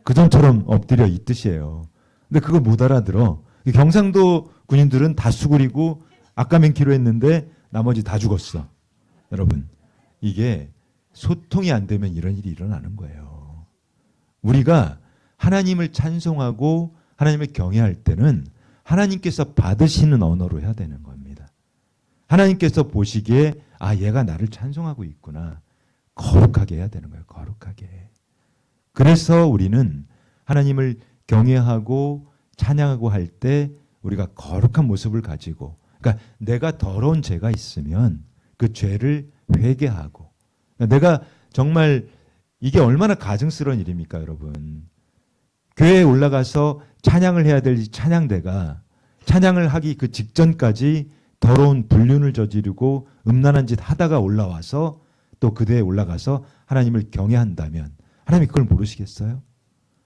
그 전처럼 엎드려 이 뜻이에요. 근데 그걸 못 알아들어. 경상도 군인들은 다 수그리고 아까면 키로 했는데 나머지 다 죽었어. 여러분 이게 소통이 안 되면 이런 일이 일어나는 거예요. 우리가 하나님을 찬송하고 하나님을 경외할 때는 하나님께서 받으시는 언어로 해야 되는 겁니다. 하나님께서 보시기에 아 얘가 나를 찬송하고 있구나. 거룩하게 해야 되는 거예요. 거룩하게. 그래서 우리는 하나님을 경외하고 찬양하고 할 때 우리가 거룩한 모습을 가지고 그러니까 내가 더러운 죄가 있으면 그 죄를 회개하고 내가 정말 이게 얼마나 가증스러운 일입니까 여러분. 교회에 올라가서 찬양을 해야 될 찬양대가 찬양을 하기 그 직전까지 더러운 불륜을 저지르고 음란한 짓 하다가 올라와서 또 그대에 올라가서 하나님을 경외한다면 하나님이 그걸 모르시겠어요?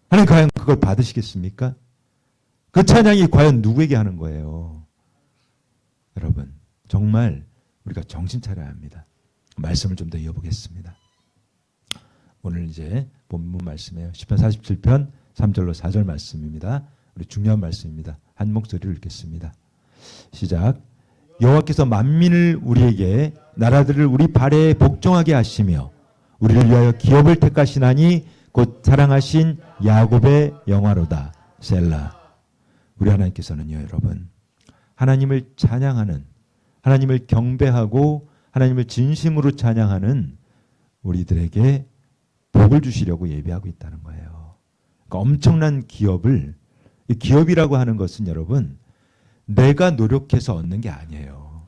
하나님 과연 그걸 받으시겠습니까? 그 찬양이 과연 누구에게 하는 거예요? 여러분, 정말 우리가 정신 차려야 합니다. 말씀을 좀 더 이어보겠습니다. 오늘 이제 본문 말씀이에요. 시편 47편 3절로 4절 말씀입니다. 우리 중요한 말씀입니다. 한 목소리로 읽겠습니다. 시작. 여호와께서 만민을 우리에게 나라들을 우리 발에 복종하게 하시며 우리를 위하여 기업을 택하시나니 곧 사랑하신 야곱의 영화로다. 셀라. 우리 하나님께서는요, 여러분, 하나님을 찬양하는, 하나님을 경배하고 하나님을 진심으로 찬양하는 우리들에게 복을 주시려고 예비하고 있다는 거예요. 그러니까 엄청난 기업을, 이 기업이라고 하는 것은 여러분, 내가 노력해서 얻는 게 아니에요.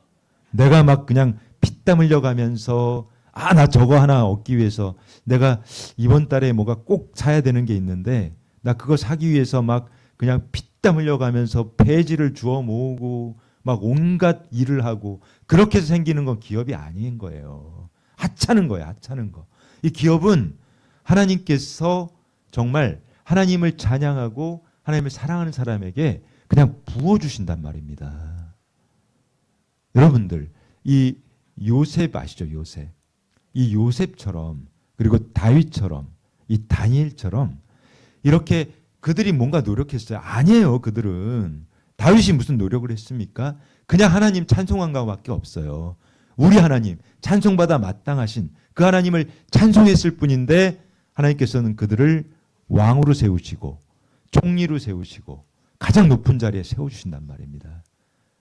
내가 막 그냥 피땀 흘려가면서 나 저거 하나 얻기 위해서 내가 이번 달에 뭐가 꼭 사야 되는 게 있는데 나 그거 사기 위해서 막 그냥 피땀 흘려가면서 폐지를 주워 모으고 막 온갖 일을 하고 그렇게 해서 생기는 건 기업이 아닌 거예요. 하찮은 거예요. 하찮은 거. 이 기업은 하나님께서 정말 하나님을 찬양하고 하나님을 사랑하는 사람에게 그냥 부어주신단 말입니다. 여러분들, 이 요셉 아시죠? 요셉. 이 요셉처럼, 그리고 다윗처럼, 이 다니엘처럼 이렇게 그들이 뭔가 노력했어요? 아니에요. 그들은. 다윗이 무슨 노력을 했습니까? 그냥 하나님 찬송한 것밖에 없어요. 우리 하나님, 찬송받아 마땅하신 그 하나님을 찬송했을 뿐인데 하나님께서는 그들을 왕으로 세우시고 총리로 세우시고 가장 높은 자리에 세워주신단 말입니다.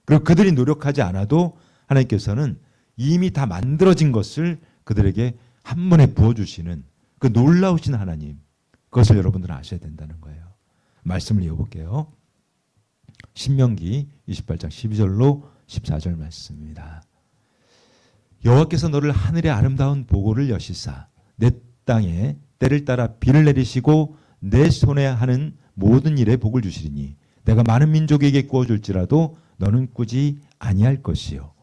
그리고 그들이 노력하지 않아도 하나님께서는 이미 다 만들어진 것을 그들에게 한 번에 부어주시는 그 놀라우신 하나님, 그것을 여러분들은 아셔야 된다는 거예요. 말씀을 이어볼게요. 신명기 28장 12절로 14절 말씀입니다. 여호와께서 너를 하늘의 아름다운 보고를 여시사 내 땅에 때를 따라 비를 내리시고 내 손에 하는 모든 일에 복을 주시리니 내가 많은 민족에게 구워줄지라도 너는 꾸지 아니할 것이요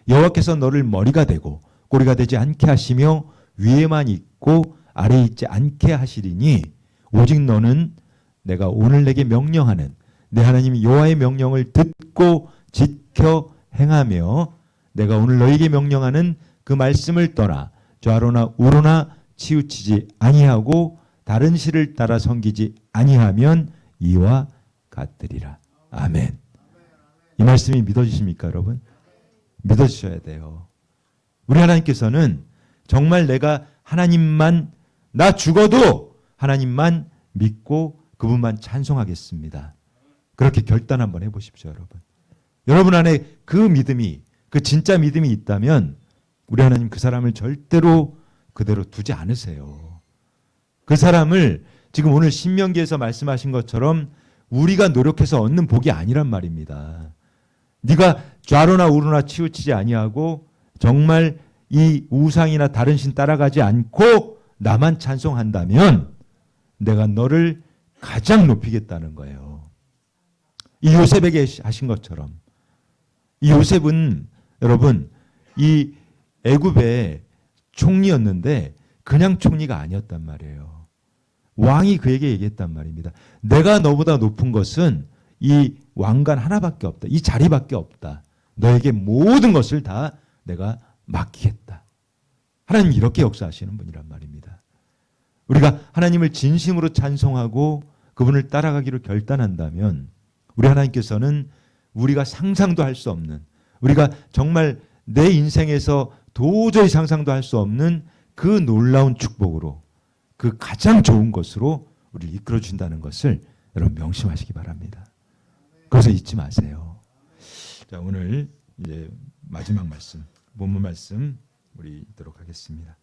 여호와께서 너를 머리가 되고 꼬리가 되지 않게 하시며 위에만 있고 아래에 있지 않게 하시리니 오직 너는 내가 오늘 내게 명령하는 내 하나님 여호와의 명령을 듣고 지켜 행하며 내가 오늘 너에게 명령하는 그 말씀을 떠나 좌로나 우로나 치우치지 아니하고 다른 신을 따라 섬기지 아니하면 이와 같으리라. 아멘. 이 말씀이 믿어지십니까, 여러분? 믿어주셔야 돼요. 우리 하나님께서는 정말 내가 하나님만, 나 죽어도 하나님만 믿고 그분만 찬송하겠습니다. 그렇게 결단 한번 해보십시오, 여러분. 여러분 안에 그 믿음이, 그 진짜 믿음이 있다면 우리 하나님 그 사람을 절대로 그대로 두지 않으세요. 그 사람을 지금 오늘 신명기에서 말씀하신 것처럼 우리가 노력해서 얻는 복이 아니란 말입니다. 네가 좌로나 우로나 치우치지 아니하고 정말 이 우상이나 다른 신 따라가지 않고 나만 찬송한다면 내가 너를 가장 높이겠다는 거예요. 이 요셉에게 하신 것처럼. 이 요셉은 여러분 이 애굽의 총리였는데 그냥 총리가 아니었단 말이에요. 왕이 그에게 얘기했단 말입니다. 내가 너보다 높은 것은 이 왕관 하나밖에 없다. 이 자리밖에 없다. 너에게 모든 것을 다 내가 맡기겠다. 하나님 이렇게 역사하시는 분이란 말입니다. 우리가 하나님을 진심으로 찬송하고 그분을 따라가기로 결단한다면 우리 하나님께서는 우리가 상상도 할 수 없는, 우리가 정말 내 인생에서 도저히 상상도 할 수 없는 그 놀라운 축복으로, 그 가장 좋은 것으로 우리를 이끌어 준다는 것을 여러분 명심하시기 바랍니다. 그래서 잊지 마세요. 자, 오늘 이제 마지막 말씀, 본문 말씀 우리 읽도록 하겠습니다.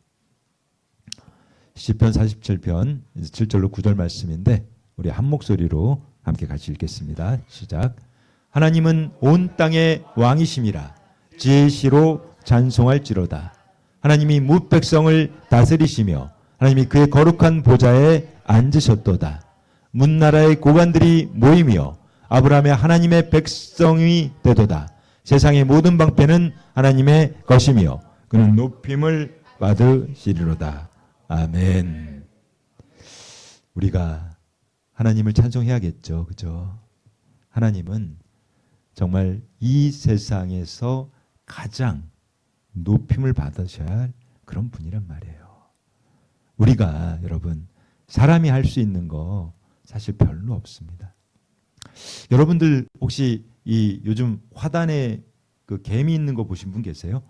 시편 47편 7절로 9절 말씀인데 우리 한 목소리로 함께 같이 읽겠습니다. 시작. 하나님은 온 땅의 왕이심이라 지혜시로 찬송할지로다. 하나님이 뭇 백성을 다스리시며 하나님이 그의 거룩한 보좌에 앉으셨도다. 문 나라의 고관들이 모이며 아브라함의 하나님의 백성이 되도다. 세상의 모든 방패는 하나님의 것이며 그는 높임을 받으시리로다. 아멘. 우리가 하나님을 찬송해야겠죠. 그죠? 하나님은 정말 이 세상에서 가장 높임을 받으셔야 할 그런 분이란 말이에요. 우리가 여러분 사람이 할 수 있는 거 사실 별로 없습니다. 여러분들 혹시 이 요즘 화단에 그 개미 있는 거 보신 분 계세요?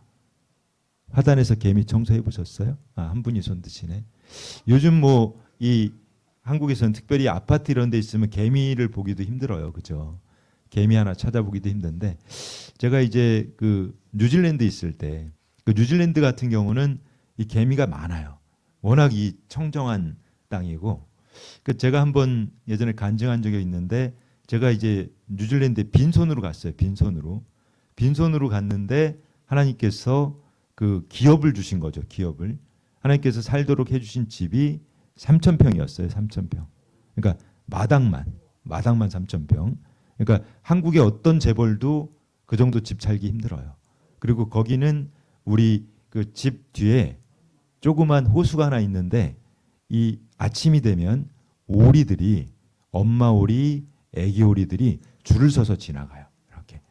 화단에서 개미 청소해 보셨어요? 한 분이 손 드시네. 요즘 뭐 이 한국에서는 특별히 아파트 이런 데 있으면 개미를 보기도 힘들어요. 그죠? 개미 하나 찾아보기도 힘든데 제가 이제 그 뉴질랜드 있을 때 그 뉴질랜드 같은 경우는 이 개미가 많아요. 워낙 이 청정한 땅이고 그 제가 한번 예전에 간증한 적이 있는데 제가 이제 뉴질랜드에 빈손으로 갔어요. 빈손으로 갔는데 하나님께서 그 기업을 주신 거죠. 기업을 하나님께서 살도록 해주신 집이 3,000평이었어요. 3,000평. 그러니까 마당만 3,000평. 그러니까 한국의 어떤 재벌도 그 정도 집 살기 힘들어요. 그리고 거기는 우리 그 집 뒤에 조그만 호수가 하나 있는데 이 아침이 되면 오리들이 엄마 오리, 애기 오리들이 줄을 서서 지나가요. 이렇게.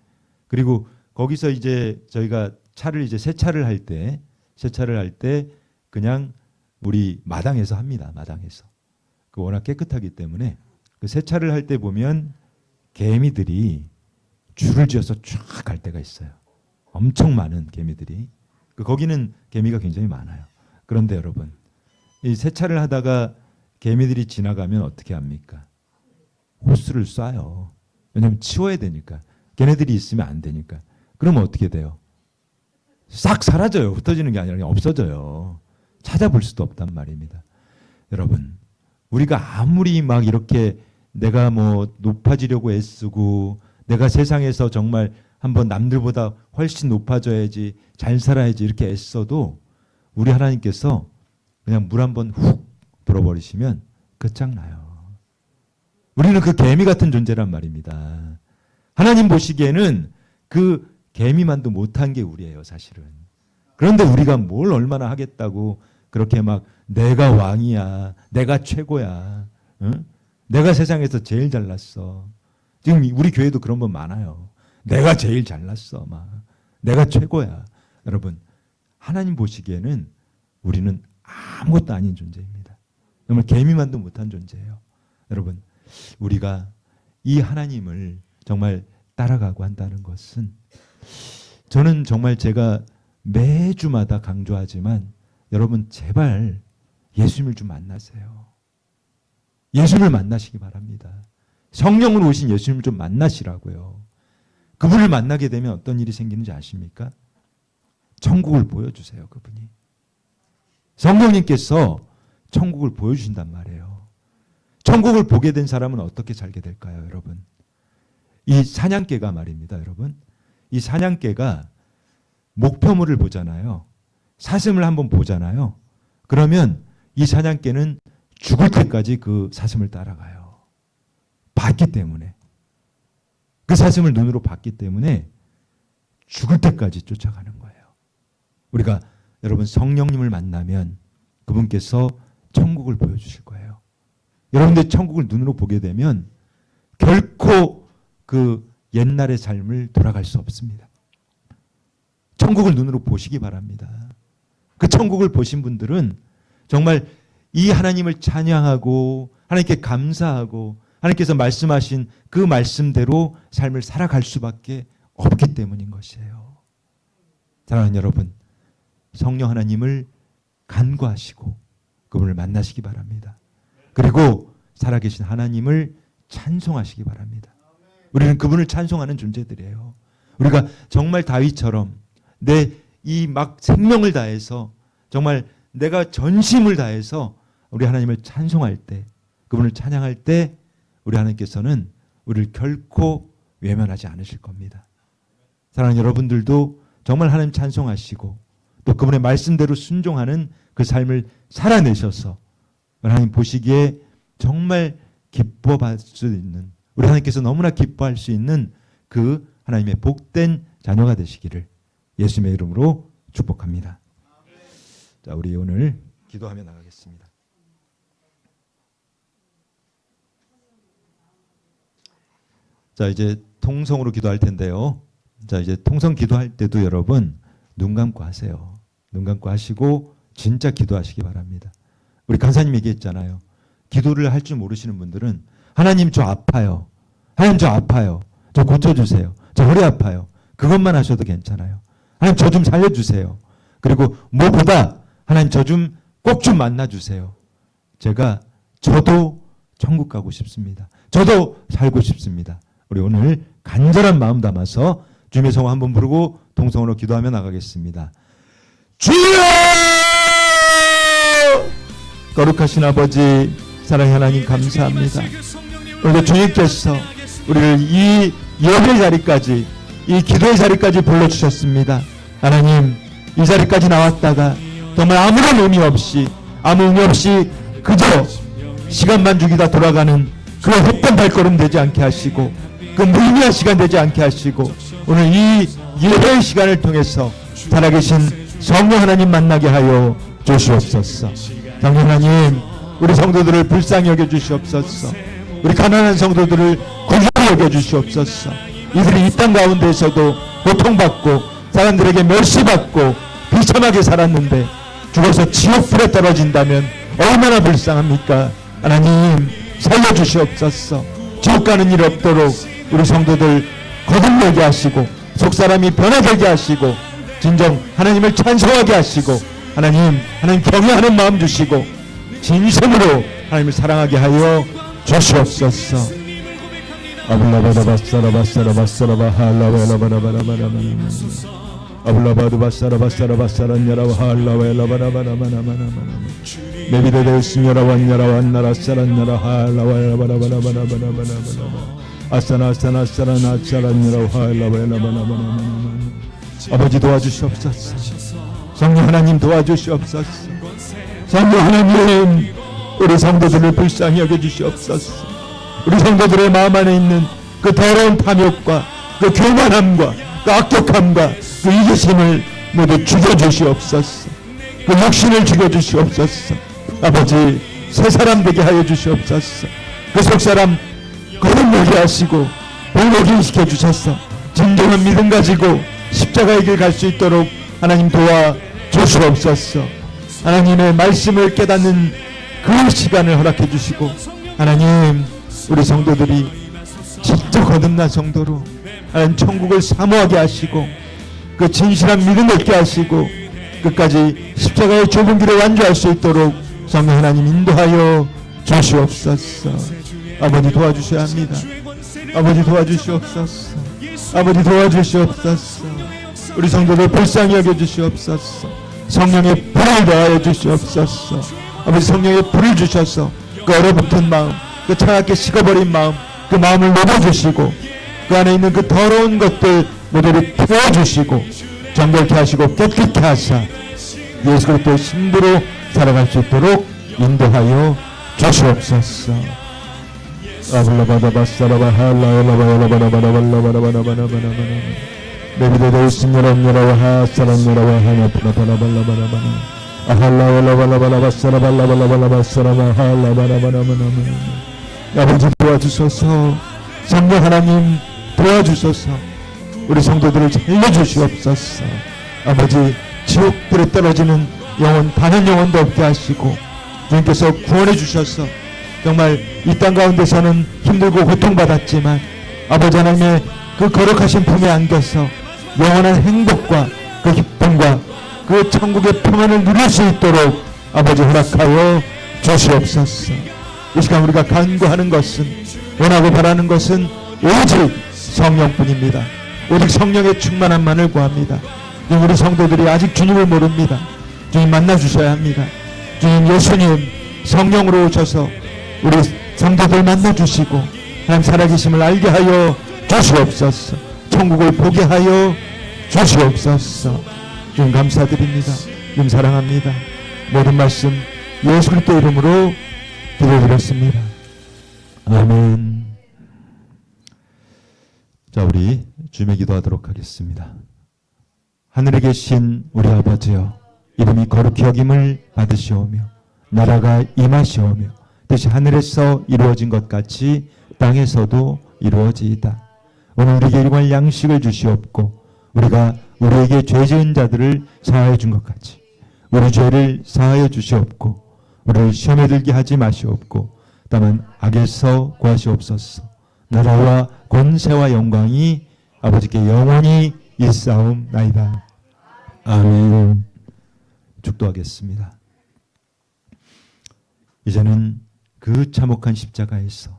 그리고 거기서 이제 저희가 차를 이제 세차를 할 때 그냥 우리 마당에서 합니다. 마당에서. 그 워낙 깨끗하기 때문에 그 세차를 할 때 보면 개미들이 줄을 지어서 쫙 갈 때가 있어요. 엄청 많은 개미들이. 거기는 개미가 굉장히 많아요. 그런데 여러분, 이 세차를 하다가 개미들이 지나가면 어떻게 합니까? 호스를 쏴요. 왜냐하면 치워야 되니까. 걔네들이 있으면 안 되니까. 그러면 어떻게 돼요? 싹 사라져요. 흩어지는 게 아니라 그냥 없어져요. 찾아볼 수도 없단 말입니다. 여러분, 우리가 아무리 막 이렇게 내가 뭐 높아지려고 애쓰고 내가 세상에서 정말 한번 남들보다 훨씬 높아져야지 잘 살아야지 이렇게 애써도 우리 하나님께서 그냥 물 한번 훅 불어버리시면 끝장나요. 우리는 그 개미 같은 존재란 말입니다. 하나님 보시기에는 그 개미만도 못한 게 우리예요, 사실은. 그런데 우리가 뭘 얼마나 하겠다고 그렇게 막 내가 왕이야, 내가 최고야, 응? 내가 세상에서 제일 잘났어. 지금 우리 교회도 그런 분 많아요. 내가 제일 잘났어, 막 내가 최고야. 여러분, 하나님 보시기에는 우리는 아무것도 아닌 존재입니다. 정말 개미만도 못한 존재예요. 여러분, 우리가 이 하나님을 정말 따라가고 한다는 것은 저는 정말 제가 매주마다 강조하지만 여러분 제발 예수님을 좀 만나세요. 예수님을 만나시기 바랍니다. 성령으로 오신 예수님을 좀 만나시라고요. 그분을 만나게 되면 어떤 일이 생기는지 아십니까? 천국을 보여주세요. 그분이. 성령님께서 천국을 보여주신단 말이에요. 천국을 보게 된 사람은 어떻게 살게 될까요, 여러분? 이 사냥개가 말입니다, 여러분. 이 사냥개가 목표물을 보잖아요. 사슴을 한번 보잖아요. 그러면 이 사냥개는 죽을 때까지 그 사슴을 따라가요. 봤기 때문에. 그 사슴을 눈으로 봤기 때문에 죽을 때까지 쫓아가는 거예요. 우리가 여러분 성령님을 만나면 그분께서 천국을 보여주실 거예요. 여러분들 천국을 눈으로 보게 되면 결코 그 옛날의 삶을 돌아갈 수 없습니다. 천국을 눈으로 보시기 바랍니다. 그 천국을 보신 분들은 정말 이 하나님을 찬양하고 하나님께 감사하고 하나님께서 말씀하신 그 말씀대로 삶을 살아갈 수밖에 없기 때문인 것이에요. 사랑하는 여러분, 성령 하나님을 간구하시고 그분을 만나시기 바랍니다. 그리고 살아계신 하나님을 찬송하시기 바랍니다. 우리는 그분을 찬송하는 존재들이에요. 우리가 정말 다윗처럼 내 이 막 생명을 다해서 정말 내가 전심을 다해서 우리 하나님을 찬송할 때, 그분을 찬양할 때 우리 하나님께서는 우리를 결코 외면하지 않으실 겁니다. 사랑하는 여러분들도 정말 하나님 찬송하시고 또 그분의 말씀대로 순종하는 그 삶을 살아내셔서 하나님 보시기에 정말 기뻐할 수 있는, 우리 하나님께서 너무나 기뻐할 수 있는 그 하나님의 복된 자녀가 되시기를 예수님의 이름으로 축복합니다. 자, 우리 오늘 기도하며 나가겠습니다. 자, 이제 통성으로 기도할 텐데요. 자, 이제 통성 기도할 때도 여러분 눈 감고 하세요. 눈 감고 하시고 진짜 기도하시기 바랍니다. 우리 간사님 얘기했잖아요. 기도를 할 줄 모르시는 분들은 하나님 저 아파요. 하나님 저 아파요. 저 고쳐주세요. 저 허리 아파요. 그것만 하셔도 괜찮아요. 하나님 저 좀 살려주세요. 그리고 무엇보다 하나님 저 좀 꼭 좀 만나주세요. 저도 천국 가고 싶습니다. 저도 살고 싶습니다. 우리 오늘 간절한 마음 담아서 주님의 성호 한번 부르고 동성으로 기도하며 나가겠습니다. 주여! 거룩하신 아버지, 사랑의 하나님 감사합니다. 오늘 주님께서 우리를 이 예배 자리까지, 이 기도의 자리까지 불러주셨습니다. 하나님, 이 자리까지 나왔다가 정말 아무런 의미 없이 그저 시간만 죽이다 돌아가는 그 헛된 발걸음 되지 않게 하시고 그 무의미한 시간 되지 않게 하시고 오늘 이 예배의 시간을 통해서 살아계신 성령 하나님 만나게 하여 주시옵소서. 성령 하나님, 우리 성도들을 불쌍히 여겨주시옵소서. 우리 가난한 성도들을 구주히 여겨주시옵소서. 이들이 이 땅 가운데에서도 고통받고 사람들에게 멸시받고 비참하게 살았는데 죽어서 지옥불에 떨어진다면 얼마나 불쌍합니까? 하나님 살려주시옵소서. 지옥 가는 일 없도록 우리 성도들 거듭나게 하시고 속사람이 변화되게 하시고 진정 하나님을 찬송하게 하시고 하나님 경외하는 마음 주시고 진심으로 하나님을 사랑하게 하여 주시옵소서. 아블라바다바사라바사라바사라바 할라바라바라바라바라바라바라 아블라바드바사라바사라바사란야라바 할라바라바라바라바라바라바라 메비데데스냐라완냐라완나라사란냐라 할라바라바라바라바라바라바라 아싸나아싸나아싸라나아싸란냐라 할라바라바라바라바라 아버지 도와주시옵소서. 성령 하나님 도와주시옵소서. 성령 하나님, 우리 성도들을 불쌍히 여겨주시옵소서. 우리 성도들의 마음 안에 있는 그 더러운 탐욕과 그 교만함과 그 악독함과 그 이기심을 모두 죽여주시옵소서. 그 육신을 죽여주시옵소서. 아버지, 새 사람 되게 하여 주시옵소서. 그 속사람 거듭나게 하시고 복먹이 시켜주셔서 진정한 믿음 가지고 십자가의 길 갈 수 있도록 하나님 도와주시옵소서. 하나님의 말씀을 깨닫는 그 시간을 허락해 주시고 하나님, 우리 성도들이 진짜 거듭난 성도로 하나님 천국을 사모하게 하시고 그 진실한 믿음을 있게 하시고 끝까지 십자가의 좁은 길을 완주할 수 있도록 성령 하나님 인도하여 주시옵소서. 아버지 도와주셔야 합니다. 아버지 도와주시옵소서. 아버지 도와주시옵소서. 우리 성도들 불쌍히 여겨주시옵소서. 성령의 불을 더하여 주시옵소서. 아버지 성령의 불을 주셔서 그 얼어붙은 마음, 그 차갑게 식어버린 마음, 그 마음을 녹여주시고 그 안에 있는 그 더러운 것들 모두를 태워주시고 정결케 하시고 깨끗게 하사 예수 그리스도의 신부로 살아갈 수 있도록 인도하여 주시옵소서. 아블라바다바사라바 할라엘라바엘라바라바라바라바라바라바라바라바라 메비데데우스냐라냐라와 하사란냐라와 하나프라바라바라바라바라 아할라엘라바라바라바사라발라발라바라바사라바 할라바라바라바라바라 아버지 도와주소서. 성령 하나님 도와주소서. 우리 성도들을 살려주시옵소서. 아버지, 지옥불에 떨어지는 영혼 단 한 영혼도 없게 하시고 주님께서 구원해 주셔서 정말 이 땅 가운데서는 힘들고 고통받았지만 아버지 하나님의 그 거룩하신 품에 안겨서 영원한 행복과 그 기쁨과 그 천국의 평안을 누릴 수 있도록 아버지 허락하여 주시옵소서. 이 시간 우리가 간구하는 것은, 원하고 바라는 것은 오직 성령뿐입니다. 오직 성령의 충만함만을 구합니다. 우리 성도들이 아직 주님을 모릅니다. 주님 만나주셔야 합니다. 주님, 예수님 성령으로 오셔서 우리 성도들 만나주시고 하나님 살아계심을 알게 하여 주시옵소서. 천국을 보게 하여 주시옵소서. 주님 감사드립니다. 주님 사랑합니다. 모든 말씀 예수 그리스도 이름으로 기도드렸습니다. 아멘. 자, 우리 주님의 기도하도록 하겠습니다. 하늘에 계신 우리 아버지여, 이름이 거룩히 여김을 받으시오며 나라가 임하시오며 뜻이 하늘에서 이루어진 것 같이 땅에서도 이루어지이다. 오늘 우리에게 일용할 양식을 주시옵고 우리가 우리에게 죄 지은 자들을 사하여 준 것 같이 우리 죄를 사하여 주시옵고 우리를 시험에 들게 하지 마시옵고 다만 악에서 구하시옵소서. 나라와 권세와 영광이 아버지께 영원히 있사옵나이다. 아멘. 축도하겠습니다. 이제는 그 참혹한 십자가에서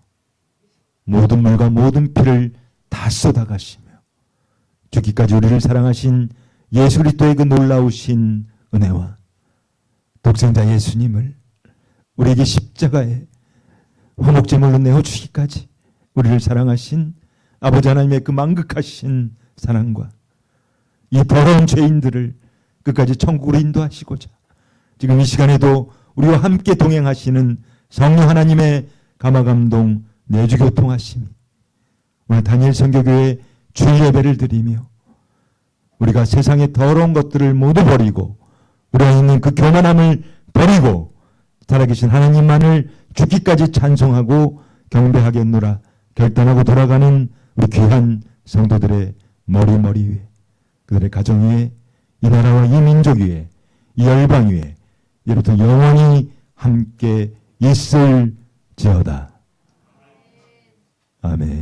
모든 물과 모든 피를 다 쏟아가시며 죽기까지 우리를 사랑하신 예수 그리스도의 그 놀라우신 은혜와 독생자 예수님을 우리에게 십자가에 화목제물로 내어주시기까지 우리를 사랑하신 아버지 하나님의 그 만극하신 사랑과 이 더러운 죄인들을 끝까지 천국으로 인도하시고자 지금 이 시간에도 우리와 함께 동행하시는 성령 하나님의 감화감동 내주교통하심이 오늘 다니엘 선교교회 주일 예배를 드리며 우리가 세상의 더러운 것들을 모두 버리고 우리가 있는 그 교만함을 버리고 살아계신 하나님만을 죽기까지 찬송하고 경배하겠노라 결단하고 돌아가는 우리 귀한 성도들의 머리 위에 그들의 가정 위에 이 나라와 이 민족 위에 이 열방 위에 이로부터 영원히 함께 있을지어다. 아멘.